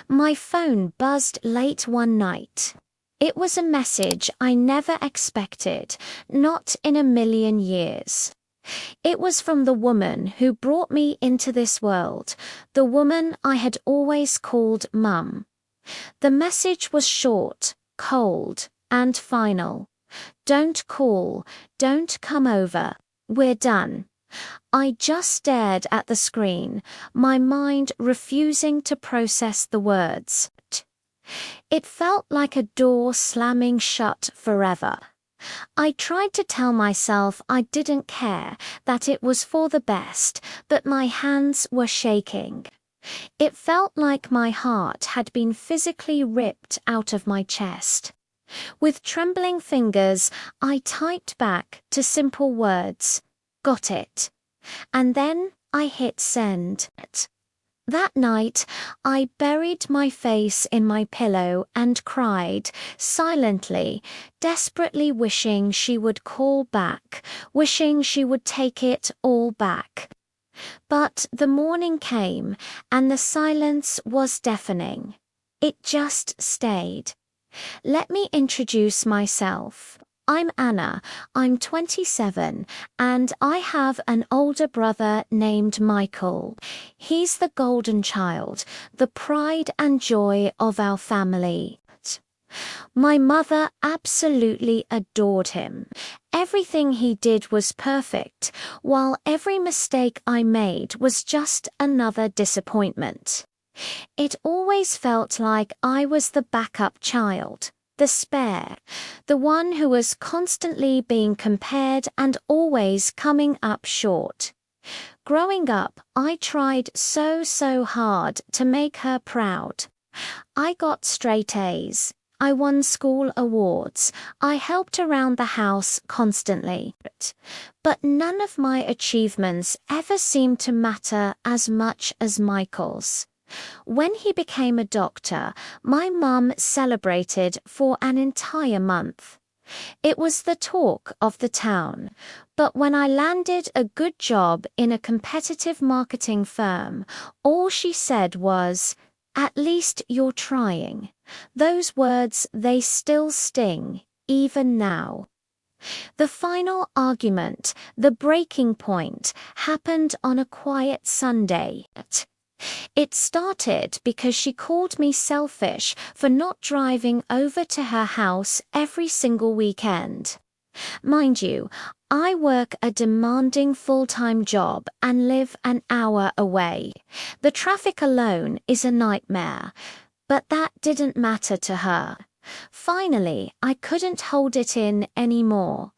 My phone buzzed late one night. It was a message I never expected, not in a million years. It was from the woman who brought me into this world, the woman I had always called Mum. The message was short, cold, and final. Don't call, don't come over, we're done. I just stared at the screen, my mind refusing to process the words. It felt like a door slamming shut forever. I tried to tell myself I didn't care, that it was for the best, but my hands were shaking. It felt like my heart had been physically ripped out of my chest. With trembling fingers, I typed back to simple words, "Got it." And then I hit send. That night, I buried my face in my pillow and cried, silently, desperately wishing she would call back, wishing she would take it all back. But the morning came, and the silence was deafening. It just stayed. Let me introduce myself. I'm Anna, I'm 27, and I have an older brother named Michael. He's the golden child, the pride and joy of our family. My mother absolutely adored him. Everything he did was perfect, while every mistake I made was just another disappointment. It always felt like I was the backup child, the spare, the one who was constantly being compared and always coming up short. Growing up, I tried so hard to make her proud. I got straight A's. I won school awards. I helped around the house constantly. But none of my achievements ever seemed to matter as much as Michael's. When he became a doctor, my mum celebrated for an entire month. It was the talk of the town. But when I landed a good job in a competitive marketing firm, all she said was, "At least you're trying." Those words, they still sting, even now. The final argument, the breaking point, happened on a quiet Sunday. It started because she called me selfish for not driving over to her house every single weekend. Mind you, I work a demanding full-time job and live an hour away. The traffic alone is a nightmare, but that didn't matter to her. Finally, I couldn't hold it in anymore.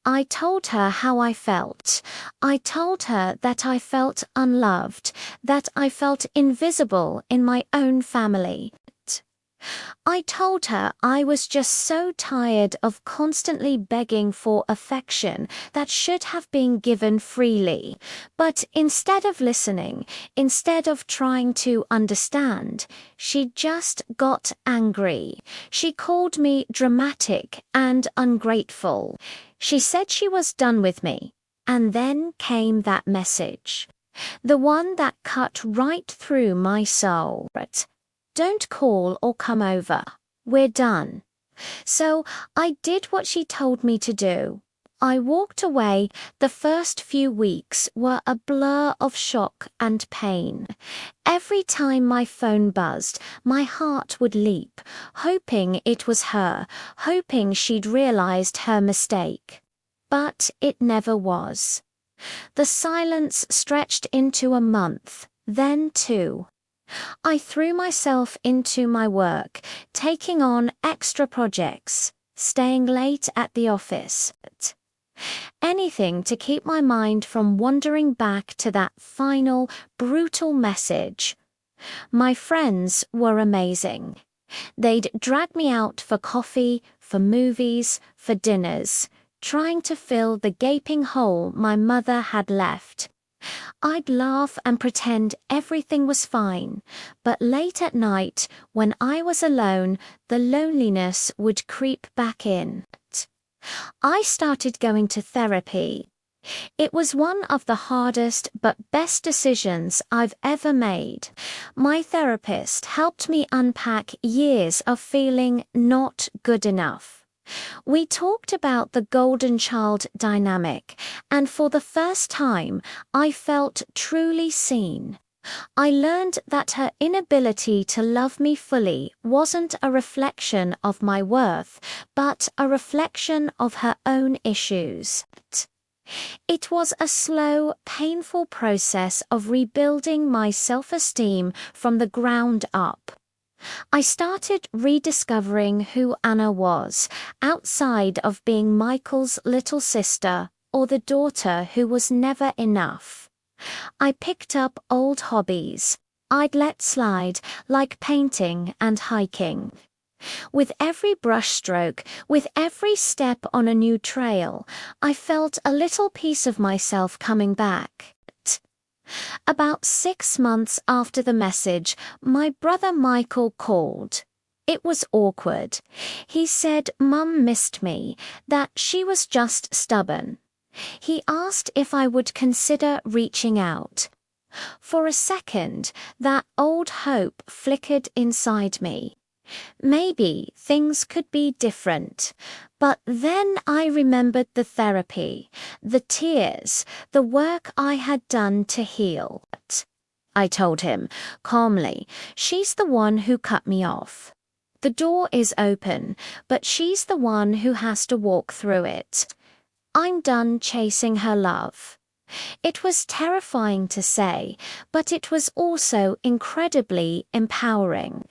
I told her how I felt. I told her that I felt unloved, that I felt invisible in my own family. I told her I was just so tired of constantly begging for affection that should have been given freely. But instead of listening, instead of trying to understand, she just got angry. She called me dramatic and ungrateful. She said she was done with me. And then came that message. The one that cut right through my soul. Don't call or come over. We're done. So I did what she told me to do. I walked away. The first few weeks were a blur of shock and pain. Every time my phone buzzed, my heart would leap, hoping it was her, hoping she'd realized her mistake. But it never was. The silence stretched into a month, then 2. I threw myself into my work, taking on extra projects, staying late at the office. Anything to keep my mind from wandering back to that final, brutal message. My friends were amazing. They'd drag me out for coffee, for movies, for dinners, trying to fill the gaping hole my mother had left. I'd laugh and pretend everything was fine, but late at night, when I was alone, the loneliness would creep back in. I started going to therapy. It was one of the hardest but best decisions I've ever made. My therapist helped me unpack years of feeling not good enough. We talked about the golden child dynamic, and for the first time, I felt truly seen. I learned that her inability to love me fully wasn't a reflection of my worth, but a reflection of her own issues. It was a slow, painful process of rebuilding my self-esteem from the ground up. I started rediscovering who Anna was, outside of being Michael's little sister or the daughter who was never enough. I picked up old hobbies I'd let slide, like painting and hiking. With every brushstroke, with every step on a new trail, I felt a little piece of myself coming back. About 6 months after the message, my brother Michael called. It was awkward. He said Mum missed me, that she was just stubborn. He asked if I would consider reaching out. For a second, that old hope flickered inside me. Maybe things could be different. But then I remembered the therapy, the tears, the work I had done to heal. I told him, calmly, she's the one who cut me off. The door is open, but she's the one who has to walk through it. I'm done chasing her love. It was terrifying to say, but it was also incredibly empowering.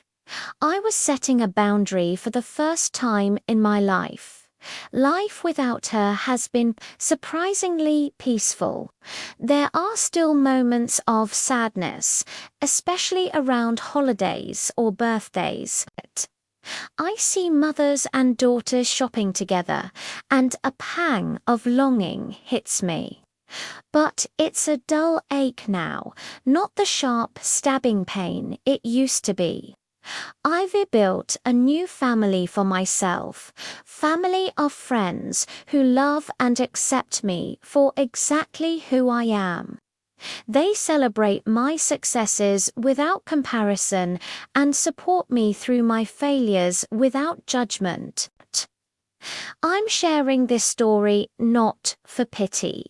I was setting a boundary for the first time in my life. Life without her has been surprisingly peaceful. There are still moments of sadness, especially around holidays or birthdays. I see mothers and daughters shopping together, and a pang of longing hits me. But it's a dull ache now, not the sharp, stabbing pain it used to be. I've built a new family for myself, family of friends who love and accept me for exactly who I am. They celebrate my successes without comparison and support me through my failures without judgment. I'm sharing this story not for pity,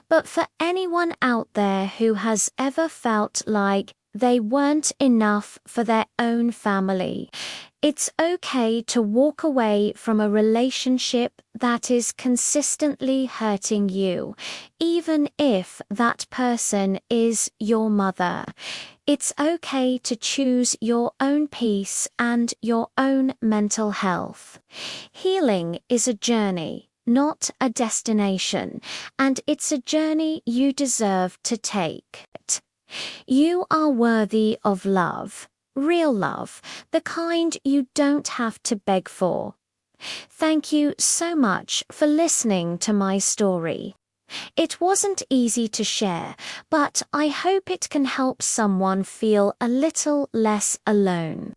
but for anyone out there who has ever felt like they weren't enough for their own family. It's okay to walk away from a relationship that is consistently hurting you, even if that person is your mother. It's okay to choose your own peace and your own mental health. Healing is a journey, not a destination, and it's a journey you deserve to take. You are worthy of love, real love, the kind you don't have to beg for. Thank you so much for listening to my story. It wasn't easy to share, but I hope it can help someone feel a little less alone.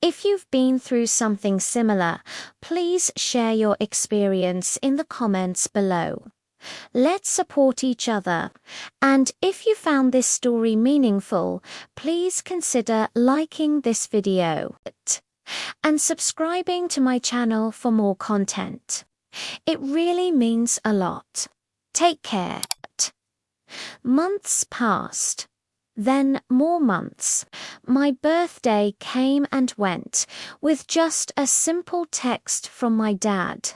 If you've been through something similar, please share your experience in the comments below. Let's support each other. And if you found this story meaningful, please consider liking this video and subscribing to my channel for more content. It really means a lot. Take care. Months passed. Then more months. My birthday came and went with just a simple text from my dad.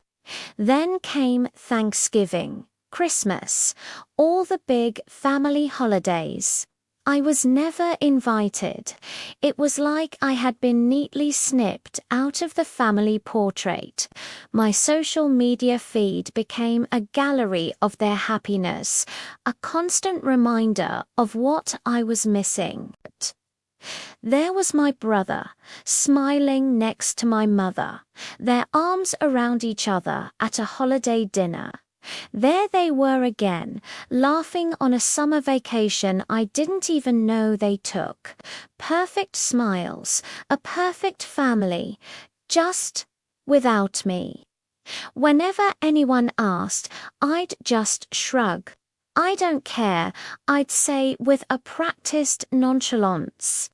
Then came Thanksgiving, Christmas, all the big family holidays. I was never invited. It was like I had been neatly snipped out of the family portrait. My social media feed became a gallery of their happiness, a constant reminder of what I was missing. There was my brother, smiling next to my mother, their arms around each other at a holiday dinner. There they were again, laughing on a summer vacation I didn't even know they took. Perfect smiles, a perfect family, just without me. Whenever anyone asked, I'd just shrug. I don't care, I'd say with a practiced nonchalance.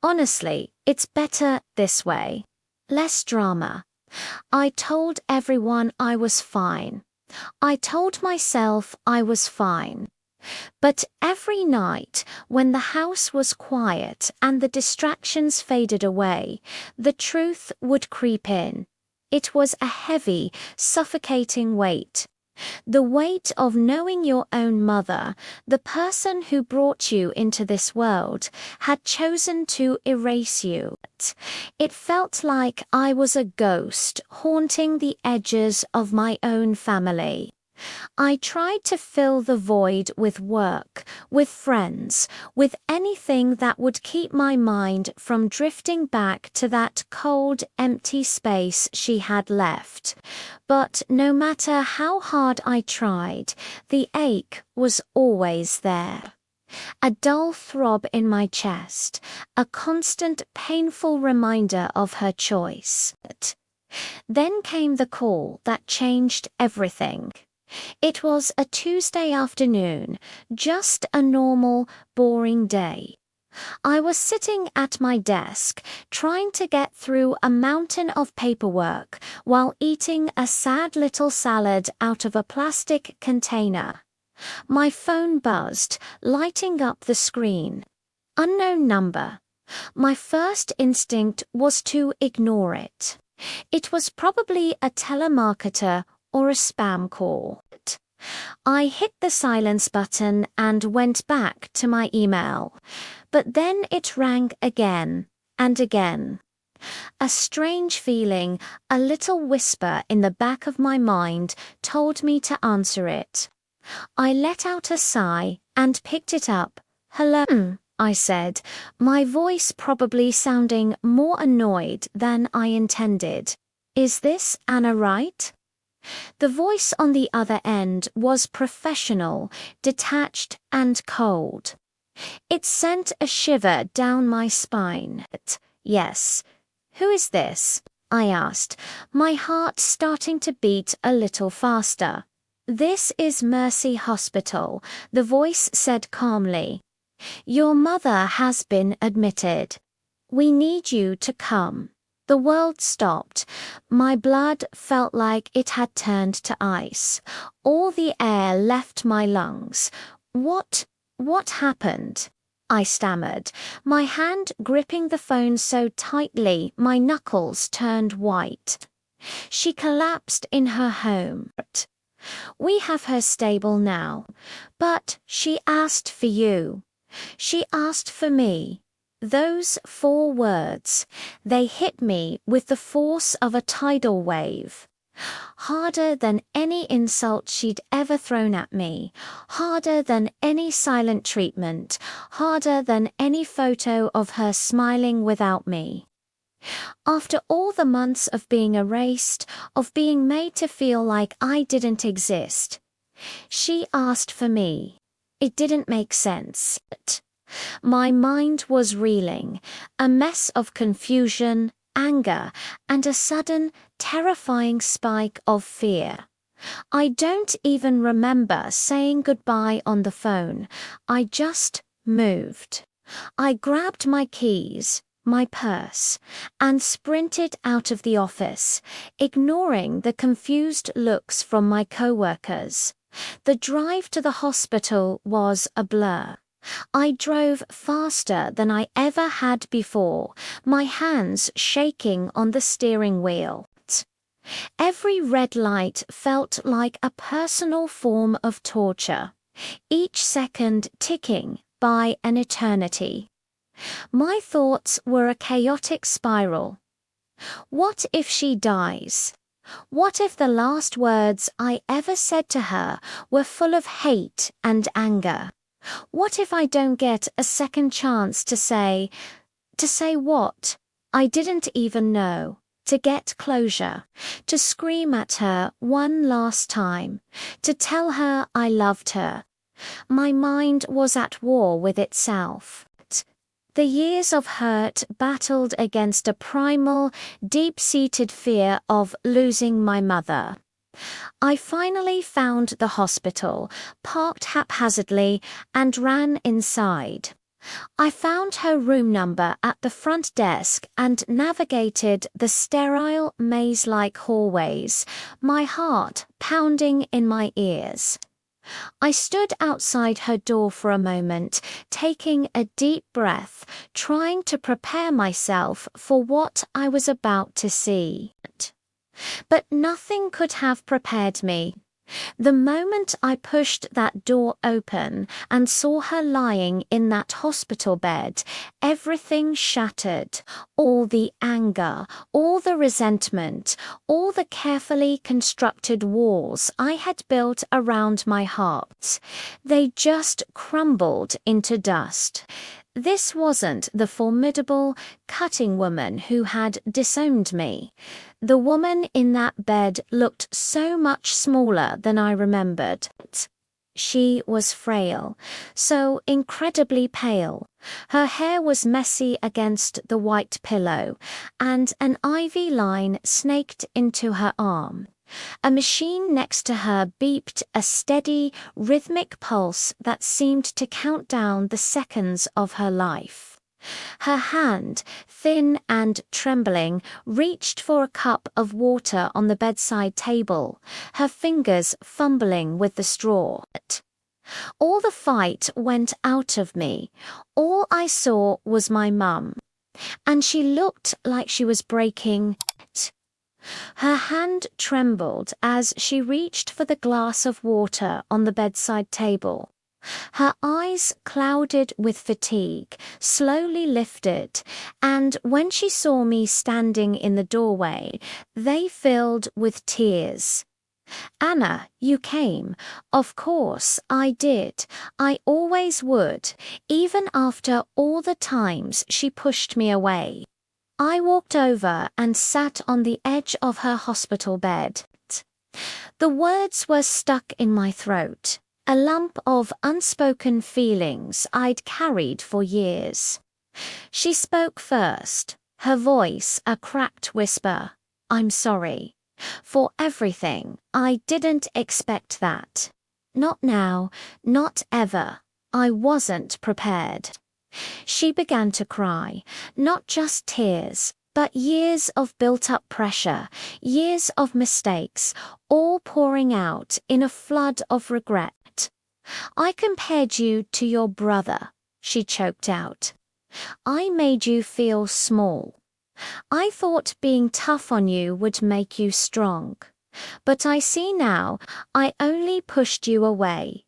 Honestly, it's better this way. Less drama. I told everyone I was fine. I told myself I was fine. But every night, when the house was quiet and the distractions faded away, the truth would creep in. It was a heavy, suffocating weight. The weight of knowing your own mother, the person who brought you into this world, had chosen to erase you. It felt like I was a ghost haunting the edges of my own family. I tried to fill the void with work, with friends, with anything that would keep my mind from drifting back to that cold, empty space she had left. But no matter how hard I tried, the ache was always there. A dull throb in my chest, a constant painful reminder of her choice. Then came the call that changed everything. It was a Tuesday afternoon, just a normal, boring day. I was sitting at my desk, trying to get through a mountain of paperwork while eating a sad little salad out of a plastic container. My phone buzzed, lighting up the screen. Unknown number. My first instinct was to ignore it. It was probably a telemarketer or a spam call. I hit the silence button and went back to my email, but then it rang again and again. A strange feeling, a little whisper in the back of my mind told me to answer it. I let out a sigh and picked it up. "Hello," I said, my voice probably sounding more annoyed than I intended. "Is this Anna Wright?" The voice on the other end was professional, detached, and cold. It sent a shiver down my spine. "Yes. Who is this?" I asked, my heart starting to beat a little faster. "This is Mercy Hospital," the voice said calmly. "Your mother has been admitted. We need you to come." The world stopped. My blood felt like it had turned to ice. All the air left my lungs. What happened?" I stammered, my hand gripping the phone so tightly my knuckles turned white. "She collapsed in her home. We have her stable now. But she asked for you. She asked for me." Those 4 words, they hit me with the force of a tidal wave. Harder than any insult she'd ever thrown at me, harder than any silent treatment, harder than any photo of her smiling without me. After all the months of being erased, of being made to feel like I didn't exist, she asked for me. It didn't make sense. My mind was reeling, a mess of confusion, anger, and a sudden, terrifying spike of fear. I don't even remember saying goodbye on the phone. I just moved. I grabbed my keys, my purse, and sprinted out of the office, ignoring the confused looks from my coworkers. The drive to the hospital was a blur. I drove faster than I ever had before, my hands shaking on the steering wheel. Every red light felt like a personal form of torture, each second ticking by an eternity. My thoughts were a chaotic spiral. What if she dies? What if the last words I ever said to her were full of hate and anger? What if I don't get a second chance to say what? I didn't even know. To get closure, to scream at her one last time, to tell her I loved her. My mind was at war with itself. The years of hurt battled against a primal, deep-seated fear of losing my mother. I finally found the hospital, parked haphazardly, and ran inside. I found her room number at the front desk and navigated the sterile, maze-like hallways, my heart pounding in my ears. I stood outside her door for a moment, taking a deep breath, trying to prepare myself for what I was about to see. But nothing could have prepared me. The moment I pushed that door open and saw her lying in that hospital bed, everything shattered. All the anger, all the resentment, all the carefully constructed walls I had built around my heart. They just crumbled into dust. This wasn't the formidable, cutting woman who had disowned me. The woman in that bed looked so much smaller than I remembered. She was frail, so incredibly pale. Her hair was messy against the white pillow, and an ivy line snaked into her arm. A machine next to her beeped a steady, rhythmic pulse that seemed to count down the seconds of her life. Her hand, thin and trembling, reached for a cup of water on the bedside table, her fingers fumbling with the straw. All the fight went out of me. All I saw was my mum, and she looked like she was breaking. Her hand trembled as she reached for the glass of water on the bedside table. Her eyes, clouded with fatigue, slowly lifted, and when she saw me standing in the doorway, they filled with tears. "Anna, you came. Of course, I did. I always would, even after all the times she pushed me away." I walked over and sat on the edge of her hospital bed. The words were stuck in my throat, a lump of unspoken feelings I'd carried for years. She spoke first, her voice a cracked whisper. "I'm sorry. For everything. I didn't expect that. Not now, not ever. I wasn't prepared." She began to cry, not just tears, but years of built-up pressure, years of mistakes, all pouring out in a flood of regret. "I compared you to your brother," she choked out. "I made you feel small. I thought being tough on you would make you strong. But I see now I only pushed you away."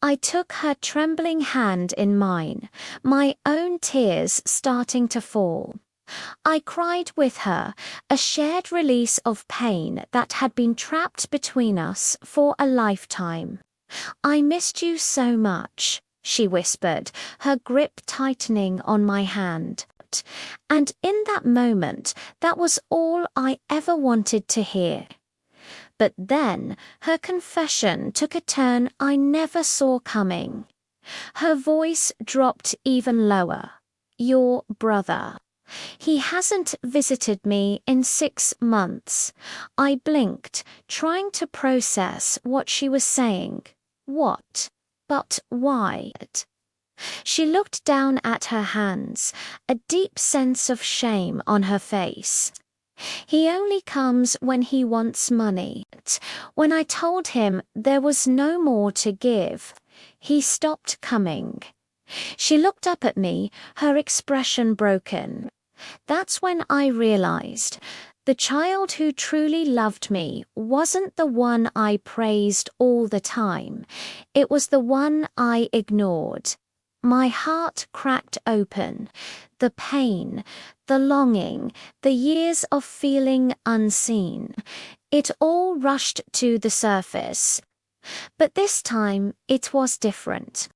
I took her trembling hand in mine, my own tears starting to fall. I cried with her, a shared release of pain that had been trapped between us for a lifetime. "I missed you so much," she whispered, her grip tightening on my hand. And in that moment, that was all I ever wanted to hear. But then her confession took a turn I never saw coming. Her voice dropped even lower. "Your brother. He hasn't visited me in 6 months." I blinked, trying to process what she was saying. What? But why? She looked down at her hands, a deep sense of shame on her face. "He only comes when he wants money. When I told him there was no more to give, he stopped coming." She looked up at me, her expression broken. That's when I realized the child who truly loved me wasn't the one I praised all the time. It was the one I ignored. My heart cracked open. The pain, the longing, the years of feeling unseen. It all rushed to the surface. But this time it was different.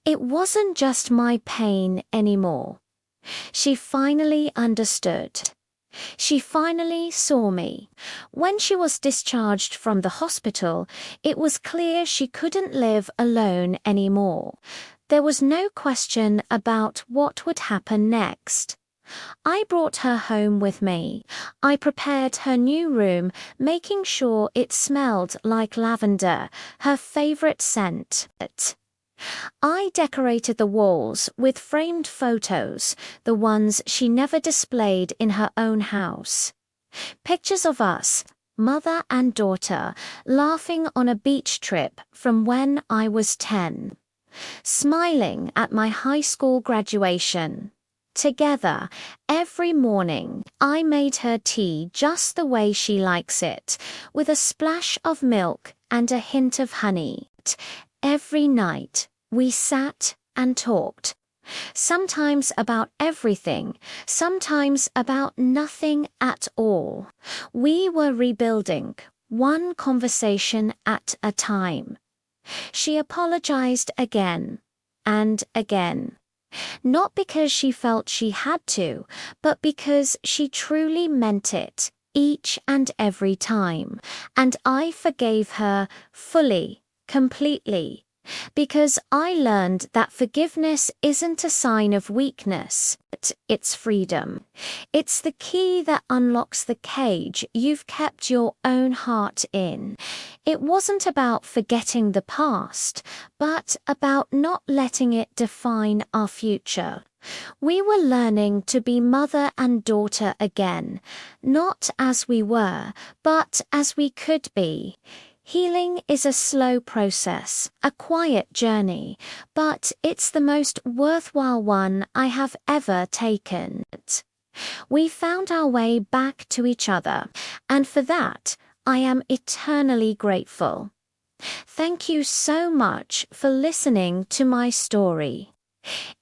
It wasn't just my pain anymore. She finally understood. She finally saw me. When she was discharged from the hospital, it was clear she couldn't live alone anymore. There was no question about what would happen next. I brought her home with me. I prepared her new room, making sure it smelled like lavender, her favorite scent. I decorated the walls with framed photos, the ones she never displayed in her own house. Pictures of us, mother and daughter, laughing on a beach trip from when I was 10. Smiling at my high school graduation. Together, every morning, I made her tea just the way she likes it, with a splash of milk and a hint of honey. Every night, we sat and talked. Sometimes about everything, sometimes about nothing at all. We were rebuilding, one conversation at a time. She apologized again and again. Not because she felt she had to, but because she truly meant it, each and every time. And I forgave her fully, completely. Because I learned that forgiveness isn't a sign of weakness, it's freedom. It's the key that unlocks the cage you've kept your own heart in. It wasn't about forgetting the past, but about not letting it define our future. We were learning to be mother and daughter again, not as we were, but as we could be. Healing is a slow process, a quiet journey, but it's the most worthwhile one I have ever taken. We found our way back to each other, and for that, I am eternally grateful. Thank you so much for listening to my story.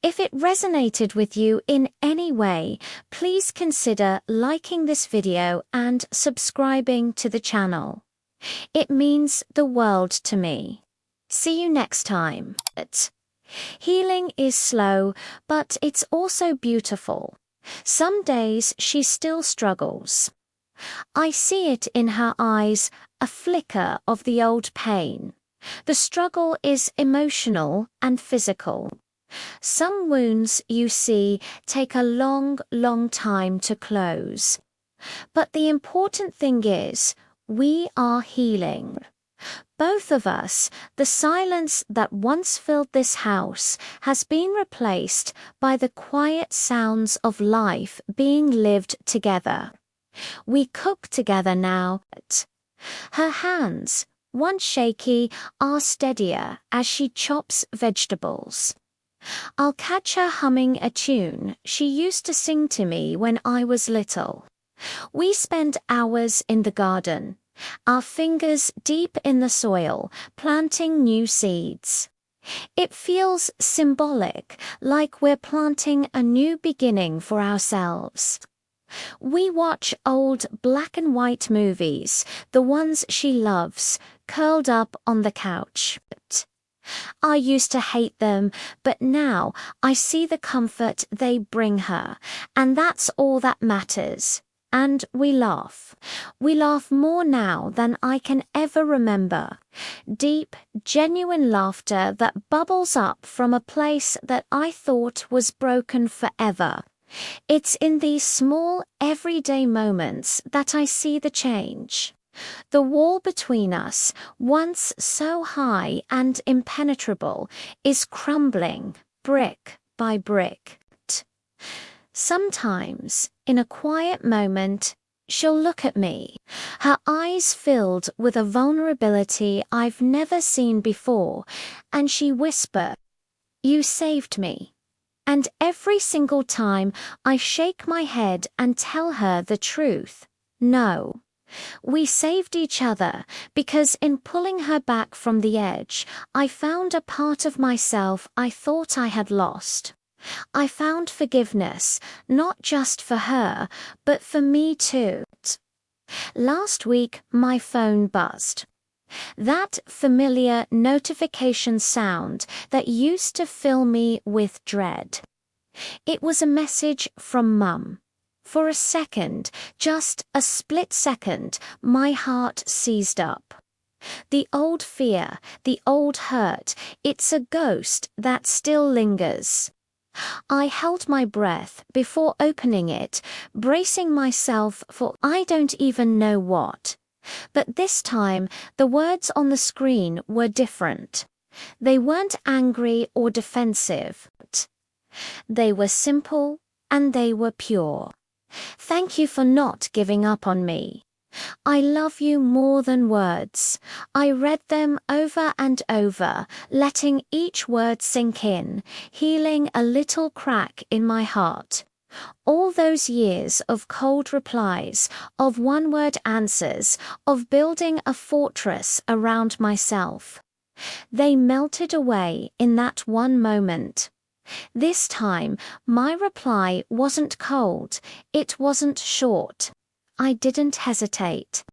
If it resonated with you in any way, please consider liking this video and subscribing to the channel. It means the world to me. See you next time. Healing is slow, but it's also beautiful. Some days she still struggles. I see it in her eyes, a flicker of the old pain. The struggle is emotional and physical. Some wounds, you see, take a long, long time to close. But the important thing is, we are healing. Both of us, the silence that once filled this house has been replaced by the quiet sounds of life being lived together. We cook together now. Her hands, once shaky, are steadier as she chops vegetables. I'll catch her humming a tune she used to sing to me when I was little. We spend hours in the garden, our fingers deep in the soil, planting new seeds. It feels symbolic, like we're planting a new beginning for ourselves. We watch old black and white movies, the ones she loves, curled up on the couch. I used to hate them, but now I see the comfort they bring her, and that's all that matters. And we laugh. We laugh more now than I can ever remember. Deep, genuine laughter that bubbles up from a place that I thought was broken forever. It's in these small, everyday moments that I see the change. The wall between us, once so high and impenetrable, is crumbling, brick by brick. Sometimes, in a quiet moment, she'll look at me, her eyes filled with a vulnerability I've never seen before, and she whisper, "You saved me." And every single time I shake my head and tell her the truth. No. We saved each other because in pulling her back from the edge, I found a part of myself I thought I had lost. I found forgiveness, not just for her, but for me too. Last week, my phone buzzed. That familiar notification sound that used to fill me with dread. It was a message from Mum. For a second, just a split second, my heart seized up. The old fear, the old hurt, it's a ghost that still lingers. I held my breath before opening it, bracing myself for I don't even know what. But this time, the words on the screen were different. They weren't angry or defensive. They were simple and they were pure. Thank you for not giving up on me. I love you more than words. I read them over and over, letting each word sink in, healing a little crack in my heart. All those years of cold replies, of one-word answers, of building a fortress around myself. They melted away in that one moment. This time, my reply wasn't cold, it wasn't short. I didn't hesitate.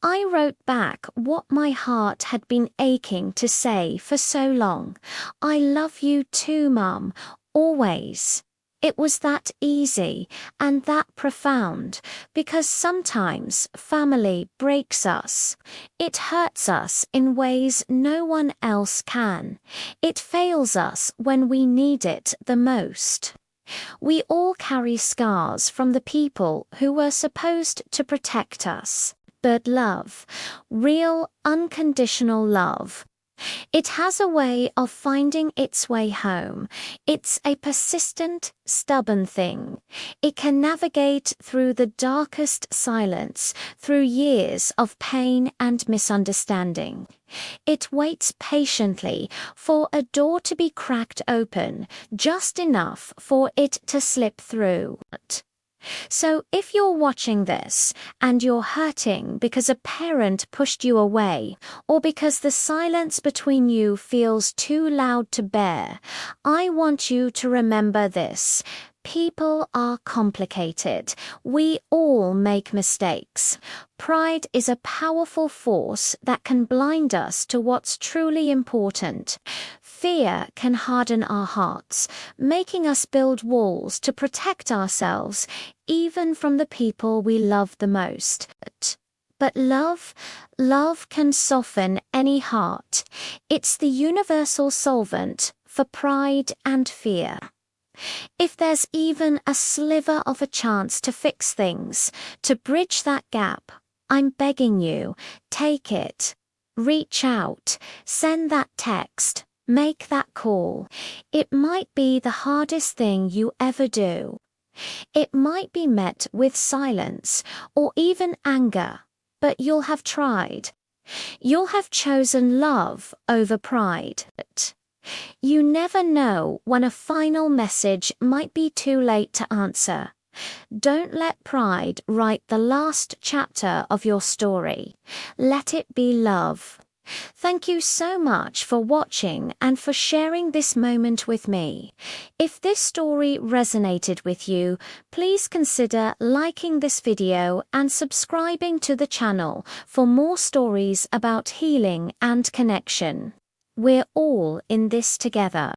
I wrote back what my heart had been aching to say for so long. I love you too, Mum, always. It was that easy and that profound, because sometimes family breaks us. It hurts us in ways no one else can. It fails us when we need it the most. We all carry scars from the people who were supposed to protect us. But love, real unconditional love, it has a way of finding its way home. It's a persistent, stubborn thing. It can navigate through the darkest silence, through years of pain and misunderstanding. It waits patiently for a door to be cracked open, just enough for it to slip through. So if you're watching this and you're hurting because a parent pushed you away, or because the silence between you feels too loud to bear, I want you to remember this. People are complicated. We all make mistakes. Pride is a powerful force that can blind us to what's truly important. Fear can harden our hearts, making us build walls to protect ourselves, even from the people we love the most. But love can soften any heart. It's the universal solvent for pride and fear. If there's even a sliver of a chance to fix things, to bridge that gap, I'm begging you, take it. Reach out, send that text, make that call. It might be the hardest thing you ever do. It might be met with silence or even anger, but you'll have tried. You'll have chosen love over pride. You never know when a final message might be too late to answer. Don't let pride write the last chapter of your story. Let it be love. Thank you so much for watching and for sharing this moment with me. If this story resonated with you, please consider liking this video and subscribing to the channel for more stories about healing and connection. We're all in this together.